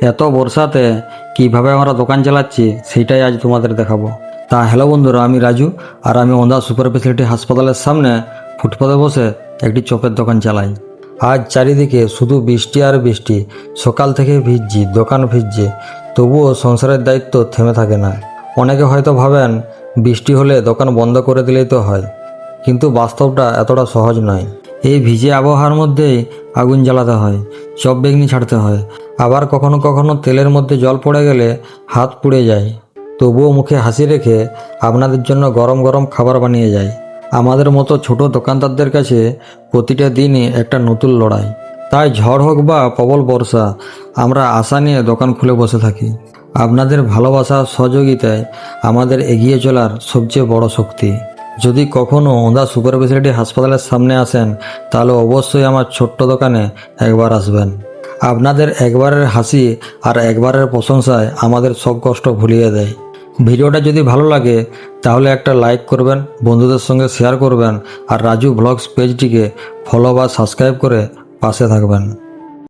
এত বর্ষাতে কিভাবে আমরা দোকান চালাচ্ছি সেটাই আজ তোমাদের দেখাবো। তা হ্যালো বন্ধুরা, আমি রাজু, আর আমি ওন্দা সুপার স্পেশালিটি হাসপাতালের সামনে ফুটপাতে বসে একটি চপের দোকান চালাই। আজ চারিদিকে শুধু বৃষ্টি আর বৃষ্টি, সকাল থেকে ভিজছি, দোকান ভিজছে, তবুও সংসারের দায়িত্ব থেমে থাকে না। অনেকে হয়তো ভাবেন বৃষ্টি হলে দোকান বন্ধ করে দিলেই তো হয়, কিন্তু বাস্তবটা এতটা সহজ নয়। এই ভিজে আবহাওয়ার মধ্যেই আগুন জ্বালাতে হয়, চপ বেগনি ছাড়তে হয়, আবার কখনো কখনো তেলের মধ্যে জল পড়ে গেলে হাত পুড়ে যায়, তবুও মুখে হাসি রেখে আপনাদের জন্য গরম গরম খাবার বানিয়ে যায়। আমাদের মতো ছোট দোকানদারদের কাছে প্রতিটা দিনই একটা নতুন লড়াই। তাই ঝড় হোক বা প্রবল বর্ষা, আমরা আশা নিয়ে দোকান খুলে বসে থাকি। আপনাদের ভালোবাসা সহযোগিতায় আমাদের এগিয়ে চলার সবচেয়ে বড় শক্তি। যদি কখনও ওন্দা সুপার স্পেশালিটি হাসপাতালের সামনে আসেন, তাহলে অবশ্যই আমার ছোট্ট দোকানে একবার আসবেন। আপনাদের একবারের হাসি আর একবারের প্রশংসায় আমাদের সব কষ্ট ভুলিয়ে দেয়। ভিডিওটা যদি ভালো লাগে তাহলে একটা লাইক করবেন, বন্ধুদের সঙ্গে শেয়ার করবেন, আর রাজু ব্লগস পেজটিকে ফলো বা সাবস্ক্রাইব করে পাশে থাকবেন।